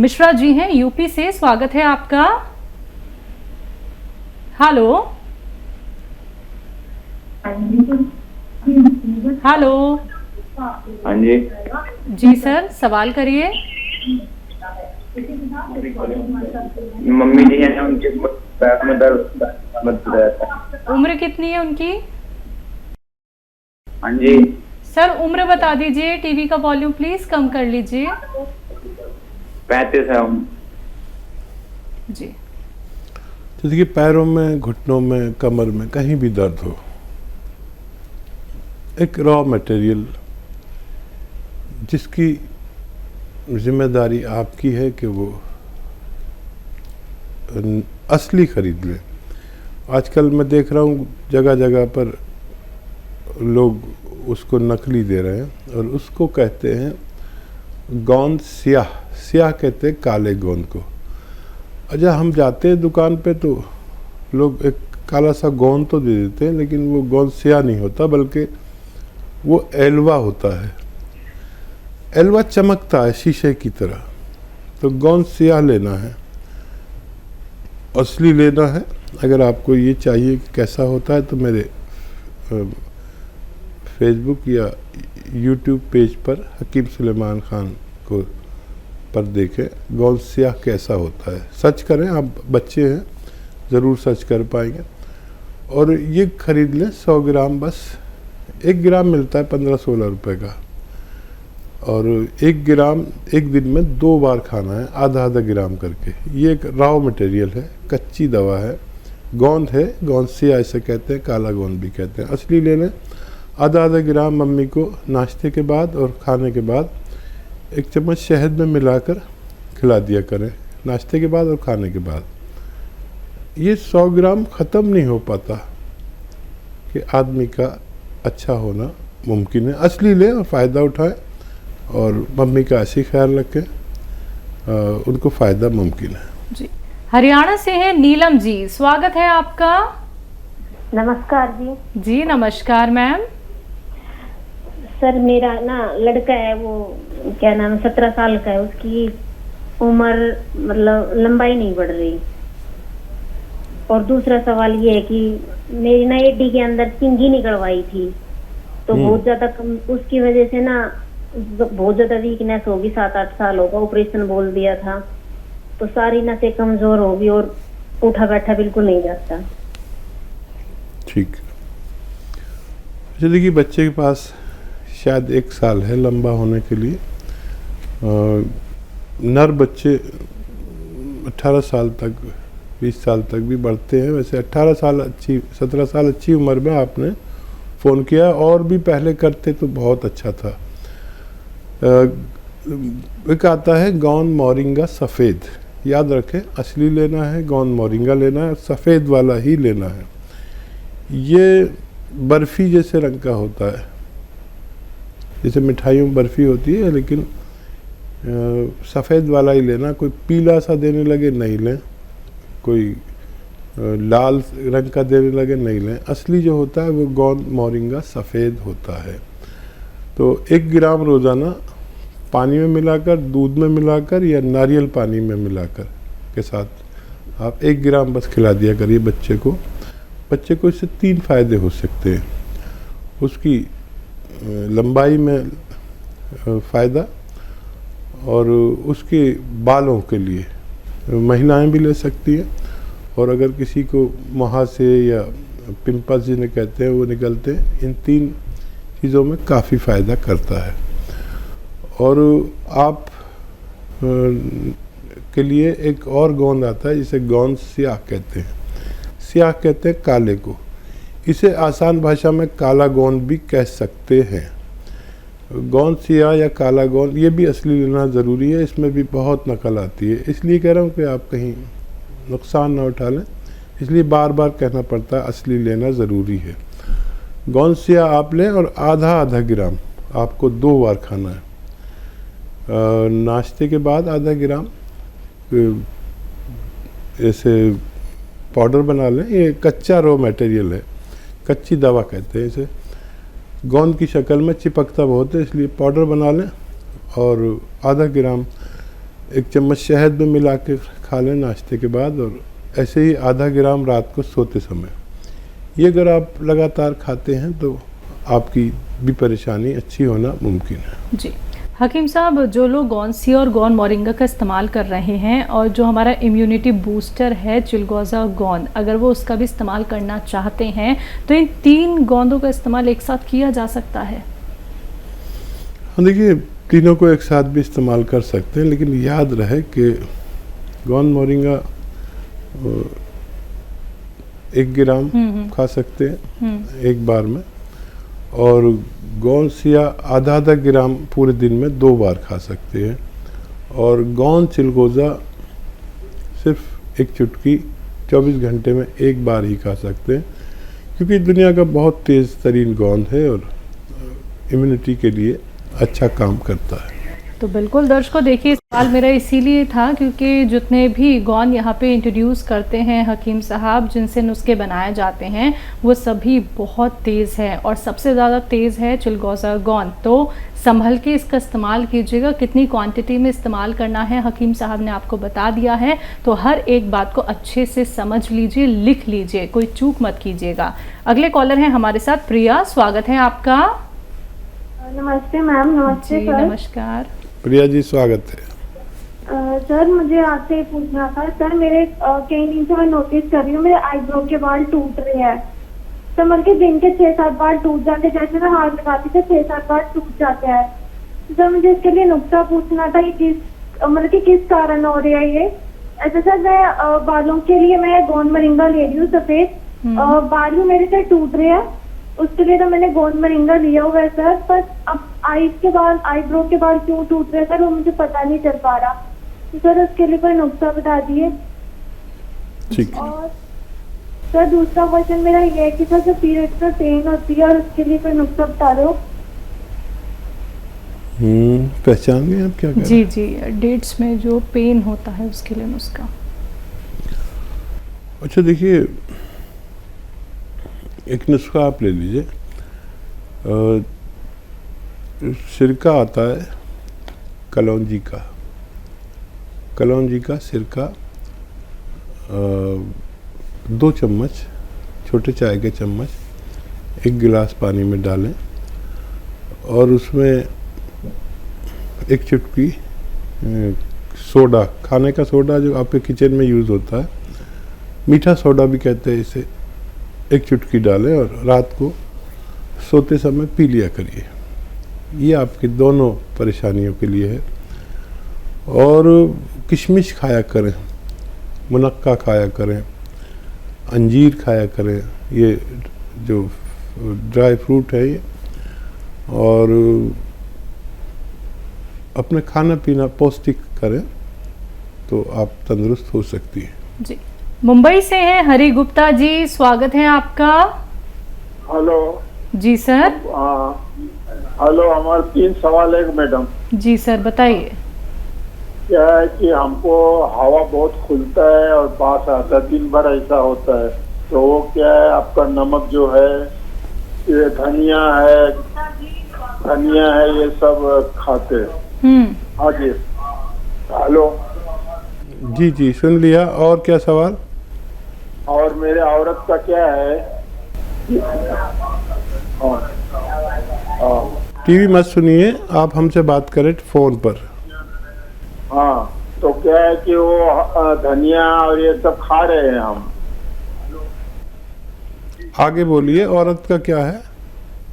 मिश्रा जी हैं यूपी से, स्वागत है आपका। Hello hello. हाँ जी। जी सर, सवाल करिए। मम्मी जी है ना, उनके पैर में दर्द रहता है। उम्र कितनी है उनकी? हाँ जी। सर उम्र बता दीजिए। टीवी का वॉल्यूम प्लीज कम कर लीजिए। 35 है जी। जैसे कि पैरों में, घुटनों में, कमर में कहीं भी दर्द हो, एक रॉ मटेरियल जिसकी जिम्मेदारी आपकी है कि वो असली खरीद लें। आजकल मैं देख रहा हूँ जगह जगह पर लोग उसको नकली दे रहे हैं और उसको कहते हैं गोंद स्याह। स्याह कहते हैं काले गोंद को। अच्छा, हम जाते हैं दुकान पे तो लोग एक काला सा गोंद तो दे देते हैं, लेकिन वो गोंद स्याह नहीं होता, बल्कि वो एलवा होता है। एलवा चमकता है शीशे की तरह। तो गोंद स्याह लेना है, असली लेना है। अगर आपको ये चाहिए कि कैसा होता है तो मेरे फेसबुक या यूट्यूब पेज पर हकीम सुलेमान खान को पर देखें गोंद स्याह कैसा होता है। सर्च करें, आप बच्चे हैं ज़रूर सर्च कर पाएंगे। और ये खरीद लें 100 ग्राम, बस 1 ग्राम मिलता है 15-16 रुपए का। और 1 ग्राम एक दिन में 2 बार खाना है, आधा आधा ग्राम करके। ये एक रॉ मटेरियल है, कच्ची दवा है, गोंद है। गोंद स्याह इसे कहते हैं, काला गोंद भी कहते हैं। असली ले लें। आधा आधा ग्राम मम्मी को नाश्ते के बाद और खाने के बाद 1 चम्मच शहद में मिलाकर खिला दिया करें, नाश्ते के बाद और खाने के बाद। ये 100 ग्राम ख़त्म नहीं हो पाता कि आदमी का अच्छा होना मुमकिन है। असली लें और फ़ायदा उठाएं और मम्मी का ऐसी ख्याल रखें, उनको फ़ायदा मुमकिन है। जी। हरियाणा से हैं नीलम जी, स्वागत है आपका। नमस्कार जी। जी नमस्कार मैम। सर मेरा ना लड़का है, वो क्या नाम है, 17 साल का है। उसकी उम्र मतलब लंबाई नहीं बढ़ रही। और दूसरा सवाल ये है कि मेरी ना एडी के अंदर चिंगी निकलवाई थी, तो बहुत ज्यादा उसकी वजह से ना बहुत ज्यादा वीकनेस होगी। 7-8 साल होगा, ऑपरेशन बोल दिया था, तो सारी नसें कमजोर होगी और उठा बैठा बिल्कुल नहीं जाता। ठीक। देखिए, बच्चे के पास शायद 1 साल है लंबा होने के लिए। नर बच्चे 18 साल तक, 20 साल तक भी बढ़ते हैं। वैसे 18 साल अच्छी, 17 साल अच्छी उम्र में आपने फ़ोन किया, और भी पहले करते तो बहुत अच्छा था। एक आता है गोंद मोरिंगा सफ़ेद, याद रखें, असली लेना है, गोंद मोरिंगा लेना है, सफ़ेद वाला ही लेना है। ये बर्फ़ी जैसे रंग का होता है, जैसे मिठाइयों में बर्फ़ी होती है, लेकिन सफ़ेद वाला ही लेना। कोई पीला सा देने लगे नहीं लें, कोई लाल रंग का देने लगे नहीं लें। असली जो होता है वो गोंद मोरिंगा सफ़ेद होता है। तो 1 ग्राम रोज़ाना पानी में मिलाकर, दूध में मिलाकर या नारियल पानी में मिलाकर के साथ आप 1 ग्राम बस खिला दिया करिए बच्चे को। बच्चे को इससे 3 फ़ायदे हो सकते हैं। उसकी लंबाई में फ़ायदा, और उसके बालों के लिए महिलाएं भी ले सकती हैं। और अगर किसी को मुहासे या पिंपल्स जिन्हें कहते हैं वो निकलते हैं, इन 3 चीज़ों में काफ़ी फ़ायदा करता है। और आप के लिए एक और गोंद आता है जिसे गोंद स्याह कहते हैं। स्याह कहते हैं काले को। इसे आसान भाषा में काला गोंद भी कह सकते हैं। गोंद स्याह या काला गोंद, ये भी असली लेना ज़रूरी है। इसमें भी बहुत नकल आती है, इसलिए कह रहा हूँ कि आप कहीं नुकसान ना उठा लें, इसलिए बार बार कहना पड़ता है असली लेना ज़रूरी है। गोंद स्याह आप लें और आधा आधा ग्राम आपको 2 बार खाना है। नाश्ते के बाद आधा ग्राम ऐसे पाउडर बना लें। ये कच्चा रॉ मटेरियल है, कच्ची दवा कहते हैं इसे। गोंद की शक्ल में चिपकता बहुत है, इसलिए पाउडर बना लें और आधा ग्राम 1 चम्मच शहद में मिला के खा लें नाश्ते के बाद, और ऐसे ही आधा ग्राम रात को सोते समय। ये अगर आप लगातार खाते हैं तो आपकी भी परेशानी अच्छी होना मुमकिन है। जी हकीम साहब, जो लोग गौनसिया और गौन मोरिंगा का इस्तेमाल कर रहे हैं और जो हमारा इम्यूनिटी बूस्टर है चिलगोज़ा गोंद, अगर वो उसका भी इस्तेमाल करना चाहते हैं तो इन 3 गोंदों का इस्तेमाल एक साथ किया जा सकता है? हाँ, देखिए तीनों को एक साथ भी इस्तेमाल कर सकते हैं, लेकिन याद रहे कि गौन मोरिंगा 1 ग्राम खा सकते हैं एक बार में, और गौनसिया आधा ग्राम पूरे दिन में 2 बार खा सकते हैं, और गौन चिलगोज़ा सिर्फ 1 चुटकी 24 घंटे में 1 बार ही खा सकते हैं, क्योंकि दुनिया का बहुत तेज़ तरीन गोंद है और इम्यूनिटी के लिए अच्छा काम करता है। तो बिल्कुल दर्शकों, देखिए सवाल मेरा इसीलिए था क्योंकि जितने भी गौन यहाँ पे इंट्रोड्यूस करते हैं हकीम साहब, जिनसे नुस्खे बनाए जाते हैं, वो सभी बहुत तेज़ है और सबसे ज़्यादा तेज़ है चिलगोज़ा गोंद। तो संभल के इसका इस्तेमाल कीजिएगा, कितनी क्वांटिटी में इस्तेमाल करना है हकीम साहब ने आपको बता दिया है, तो हर एक बात को अच्छे से समझ लीजिए, लिख लीजिए, कोई चूक मत कीजिएगा। अगले कॉलर हैं हमारे साथ प्रिया, स्वागत है आपका। नमस्ते मैम। नमस्ते जी, सर। नमस्कार। प्रिया जी स्वागत है। सर मुझे आपसे ये पूछना था सर, मेरे कई दिन से मैं नोटिस कर रही हूँ मेरे आईब्रो के बाल टूट रहे हैं। तो मतलब कि दिन के 6-7 बार टूट जाते, जैसे मैं हाथ लगाती थी 6-7 बार टूट जाते हैं। तो सर मुझे इसके लिए नुस्खा पूछना था कि किस कारण हो रहा है ये। ऐसे सर मैं बालों के लिए मैं गोंद मोरिंगा ले रही हूँ सफेद, बाल भी मेरे से टूट रहे हैं, उसके लिए तो मैंने गोंद मोरिंगा लिया हुआ है सर, पर अब आईब्रो के बाल क्यों टूट रहे हैं सर, वो मुझे पता नहीं चल पा रहा। तो सर उसके लिए कोई नुस्खा बता दिए। ठीक है। और सर दूसरा क्वेश्चन मेरा ये है कि सर जो पीरियड्स में पेन होती है और उसके लिए कोई नुस्खा बता दो। पहचान गए आप क्या कर जी जी, डेट्स में जो पेन होता है उसके लिए नुस्खा। अच्छा देखिए, एक नुस्खा आप ले लीजिए। सिरका आता है कलौंजी का सिरका, 2 चम्मच, छोटे चाय के चम्मच 1 गिलास पानी में डालें, और उसमें 1 चुटकी सोडा, खाने का सोडा जो आपके किचन में यूज़ होता है, मीठा सोडा भी कहते हैं इसे, 1 चुटकी डालें और रात को सोते समय पी लिया करिए। ये आपकी दोनों परेशानियों के लिए है। और किशमिश खाया करें, मुनक्का खाया करें, अंजीर खाया करें, ये जो ड्राई फ्रूट है ये, और अपने खाना पीना पौष्टिक करें तो आप तंदुरुस्त हो सकती हैं। जी, मुंबई से हैं हरि गुप्ता जी, स्वागत है आपका। हेलो जी सर। हेलो, हमारे 3 सवाल है मैडम। जी सर, बताइए। क्या है कि हमको हवा बहुत खुलता है और बास आता है, दिन भर ऐसा होता है, तो वो क्या है आपका नमक जो है, ये धनिया है ये सब खाते हैं। हाँ जी। हेलो जी जी, सुन लिया। और क्या सवाल? और मेरे औरत का क्या है? टीवी मत सुनिए, आप हमसे बात करें फ़ोन पर। हाँ, तो क्या है कि वो धनिया और ये सब खा रहे हैं हम। आगे बोलिए, औरत का क्या है?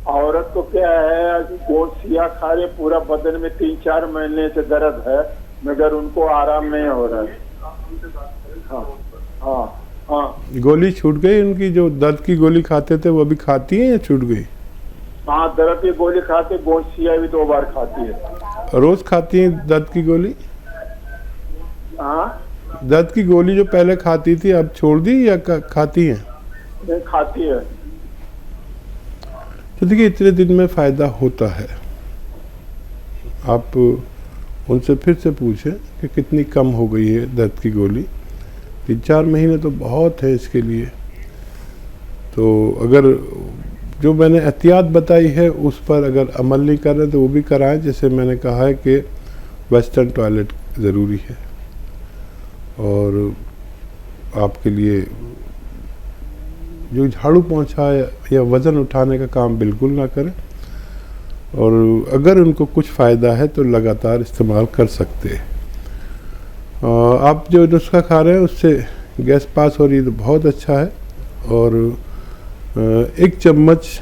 औरत को क्या है, गोसिया खा रहे, पूरा बदन में 3-4 महीने से दर्द है, मगर उनको आराम नहीं हो रहा है। हाँ हाँ हाँ। गोली छूट गई उनकी? जो दर्द की गोली खाते थे वो अभी खाती हैं या छूट गई? हाँ, दर्द की गोली खाते, गोसिया भी 2 बार खाती है। रोज खाती हैं दर्द की गोली? हाँ, दर्द की गोली जो पहले खाती थी अब छोड़ दी या खाती हैं? नहीं खाती है। तो देखिए, इतने दिन में फ़ायदा होता है। आप उनसे फिर से पूछें कि कितनी कम हो गई है दर्द की गोली। 3-4 महीने तो बहुत है इसके लिए। तो अगर जो मैंने एहतियात बताई है उस पर अगर अमल नहीं कर रहे तो वो भी कराएं। जैसे मैंने कहा है कि वेस्टर्न टॉयलेट ज़रूरी है और आपके लिए जो झाड़ू पोंछा या वज़न उठाने का काम बिल्कुल ना करें और अगर उनको कुछ फ़ायदा है तो लगातार इस्तेमाल कर सकते हैं। आप जो नुस्खा खा रहे हैं उससे गैस पास हो रही है तो बहुत अच्छा है और 1 चम्मच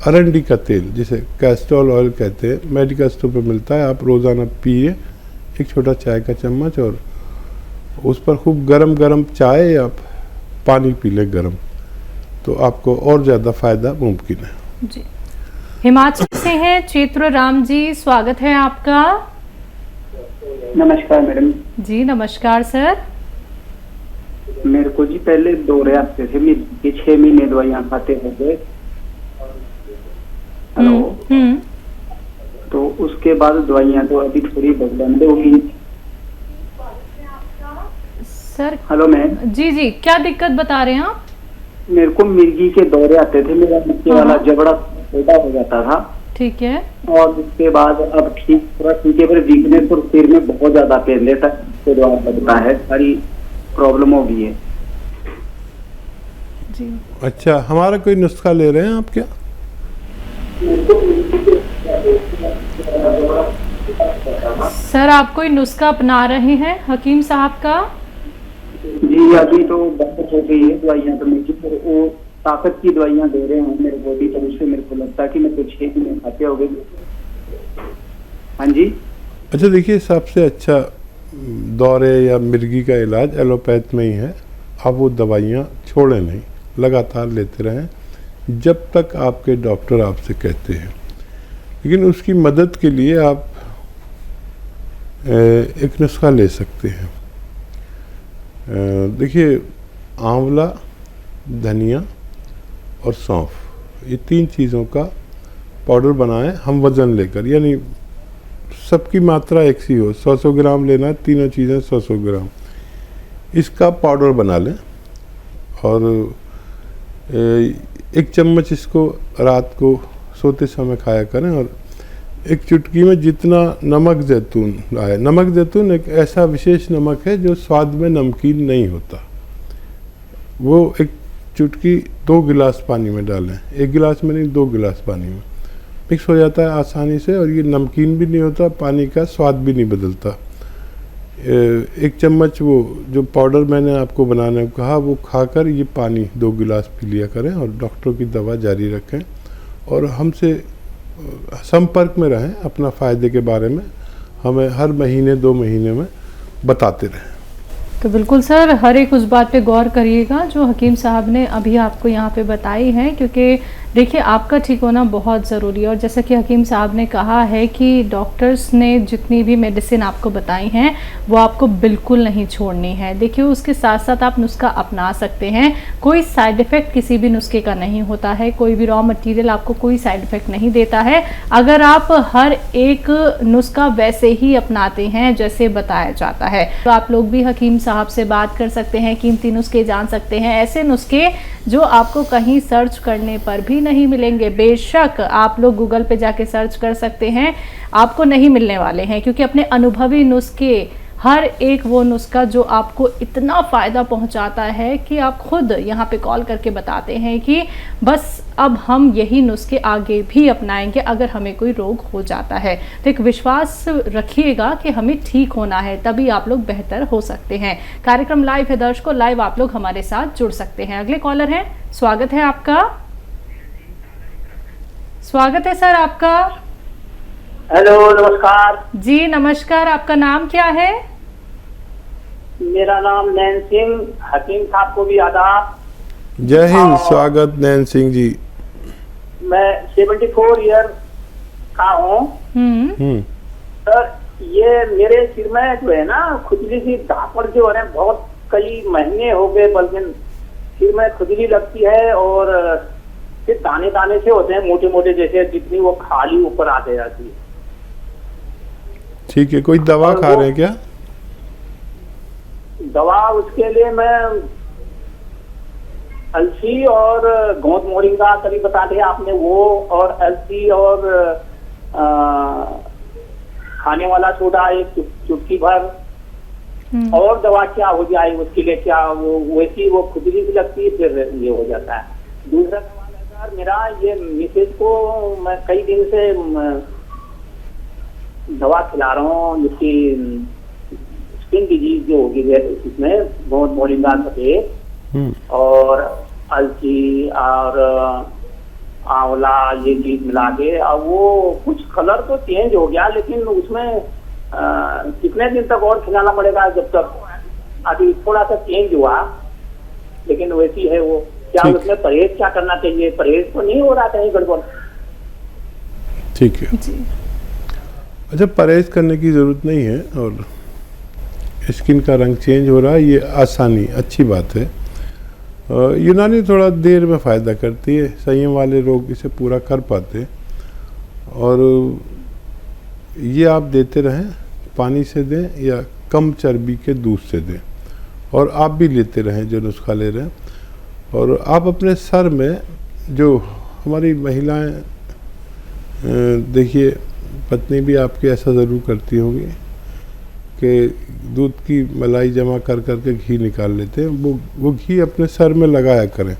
अरंडी का तेल जिसे कैस्ट्रोल ऑयल कहते हैं, मेडिकल स्टोर पे मिलता है, आप रोज़ाना पिए 1 छोटा चाय का चम्मच और उस पर खूब गरम चाय या पानी पी ले गरम, तो आपको और ज़्यादा फ़ायदा मुमकिन है। जी, हिमाचल से हैं चेत्र राम जी, स्वागत है आपका। नमस्कार मैडम जी नमस्कार सर। मेरे को जी पहले दौरे आते थे, मेरे 6 महीने दवाइयाँ खाते हो गए। हेलो। तो उसके बाद दवाइयाँ तो अभी थोड़ी बंद हो गई सर। Hello ma'am. जी क्या दिक्कत बता रहे हैं आप? मेरे को मिर्गी के दौरे आते थे, मेरा नीचे वाला जबड़ा छोटा हो जाता था। ठीक है। और उसके बाद अब पूरा ठीक है, पर वीकनेस और सिर में बहुत ज्यादा पेन लेता है, लगता है सारी प्रॉब्लम हो गई है जी। अच्छा, हमारा कोई नुस्खा ले रहे हैं आप क्या? सर आप कोई नुस्खा अपना रहे हैं हकीम साहब का? जी अभी तो बंद हो गई है दवाइयाँ, तो मुझे वो ताकत की दवाइयाँ दे रहे हैं मेरे बॉडी पर, उससे मेरे को लगता है कि मैं तो 6 महीने खाते हो गए। हाँ जी। अच्छा देखिए, सबसे अच्छा दौरे या मिर्गी का इलाज एलोपैथ में ही है। आप वो दवाइयाँ छोड़ें नहीं, लगातार लेते रहें जब तक आपके डॉक्टर आपसे कहते हैं। लेकिन उसकी मदद के लिए आप एक नुस्खा ले सकते हैं। देखिए, आंवला, धनिया और सौंफ, ये 3 चीज़ों का पाउडर बनाएं हम वज़न लेकर, यानी सबकी मात्रा एक सी हो, 100 ग्राम लेना है, तीनों चीज़ें 100 ग्राम, इसका पाउडर बना लें और 1 चम्मच इसको रात को सोते समय खाया करें और 1 चुटकी में जितना नमक जैतून आए, नमक जैतून एक ऐसा विशेष नमक है जो स्वाद में नमकीन नहीं होता, वो 1 चुटकी 2 गिलास पानी में डालें, 1 गिलास में नहीं 2 गिलास पानी में मिक्स हो जाता है आसानी से और ये नमकीन भी नहीं होता, पानी का स्वाद भी नहीं बदलता। 1 चम्मच वो जो पाउडर मैंने आपको बनाने को कहा वो खाकर ये पानी 2 गिलास पी लिया करें और डॉक्टर की दवा जारी रखें और हमसे संपर्क में रहें, अपना फ़ायदे के बारे में हमें हर महीने 2 महीने में बताते रहें। तो बिल्कुल सर, हर एक उस बात पे गौर करिएगा जो हकीम साहब ने अभी आपको यहाँ पे बताई है, क्योंकि देखिए आपका ठीक होना बहुत ज़रूरी है। और जैसा कि हकीम साहब ने कहा है कि डॉक्टर्स ने जितनी भी मेडिसिन आपको बताई हैं वो आपको बिल्कुल नहीं छोड़नी है। देखिए उसके साथ साथ आप नुस्खा अपना सकते हैं, कोई साइड इफ़ेक्ट किसी भी नुस्खे का नहीं होता है, कोई भी रॉ मटेरियल आपको कोई साइड इफ़ेक्ट नहीं देता है अगर आप हर एक नुस्खा वैसे ही अपनाते हैं जैसे बताया जाता है। तो आप लोग भी हकीम साहब से बात कर सकते हैं, कीमती नुस्खे जान सकते हैं, ऐसे नुस्खे जो आपको कहीं सर्च करने पर भी नहीं मिलेंगे। बेशक आप लोग गूगल पे जाके सर्च कर सकते हैं, आपको नहीं मिलने वाले हैं, क्योंकि अपने अनुभवी नुस्खे, हर एक वो नुस्खा जो आपको इतना फ़ायदा पहुंचाता है कि आप खुद यहाँ पे कॉल करके बताते हैं कि बस अब हम यही नुस्खे आगे भी अपनाएंगे अगर हमें कोई रोग हो जाता है। तो एक विश्वास रखिएगा कि हमें ठीक होना है, तभी आप लोग बेहतर हो सकते हैं। कार्यक्रम लाइव है दर्शकों, लाइव आप लोग हमारे साथ जुड़ सकते हैं। अगले कॉलर हैं, स्वागत है आपका। स्वागत है सर आपका। हेलो, नमस्कार जी नमस्कार, आपका नाम क्या है? मेरा नाम नैन सिंह, हकीम साहब को भी आदाब। जय हिंद, स्वागत नैन सिंह जी। मैं 74 ईयर का हूँ सर। ये मेरे सिर में जो है ना खुजली सी धापड़ जो है बहुत कई महीने हो गए, बल्कि सिर में खुजली लगती है और फिर दाने दाने से होते हैं मोटे मोटे, जैसे जितनी वो खाली ऊपर आते जाती है। ठीक है, कोई दवा खा रहे हैं क्या? दवा उसके लिए मैं अलसी और गोंद मोरिंगा कभी बता दिया आपने, वो और अलसी और खाने वाला सोडा एक चुटकी भर, और दवा क्या हो जाए उसके लिए, क्या वो वैसी वो खुजली सी लगती है, फिर ये हो जाता है। दूसरा सवाल है सर मेरा, ये मिसेज को मैं कई दिन से दवा खिला रहा हूँ, जिसकी स्किन डिजीज जो होगी है इसमें बहुत मोरिंगा सफेद और अलसी और आंवला ये चीज मिला के, अब वो कुछ कलर तो चेंज हो गया, लेकिन उसमें कितने दिन तक और खिलाना पड़ेगा? जब तक अभी थोड़ा सा चेंज हुआ लेकिन वैसी है वो, क्या उसमें परहेज क्या करना चाहिए? परहेज तो नहीं हो रहा कहीं गड़बड़? ठीक है, अच्छा परहेज करने की ज़रूरत नहीं है, और स्किन का रंग चेंज हो रहा है ये आसानी अच्छी बात है। यूनानी थोड़ा देर में फ़ायदा करती है, संयम वाले लोग इसे पूरा कर पाते हैं, और ये आप देते रहें, पानी से दें या कम चर्बी के दूध से दें, और आप भी लेते रहें जो नुस्खा ले रहे हैं। और आप अपने सर में, जो हमारी महिलाएं देखिए पत्नी भी आपकी ऐसा ज़रूर करती होगी कि दूध की मलाई जमा कर करके घी निकाल लेते हैं, वो घी अपने सर में लगाया करें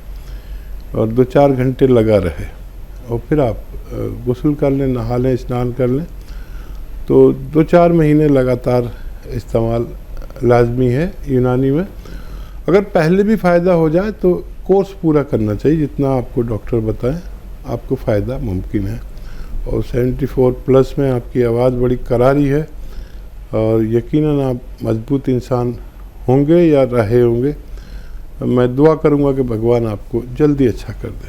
और 2-4 घंटे लगा रहे, और फिर आप गुस्ल कर लें, नहा लें, स्नान कर लें, तो 2-4 महीने लगातार इस्तेमाल लाजमी है यूनानी में। अगर पहले भी फ़ायदा हो जाए तो कोर्स पूरा करना चाहिए, जितना आपको डॉक्टर बताएं आपको फ़ायदा मुमकिन है। और 74+ में आपकी आवाज़ बड़ी करारी है, और यकीनन आप मजबूत इंसान होंगे या रहे होंगे। मैं दुआ करूंगा कि भगवान आपको जल्दी अच्छा कर दे।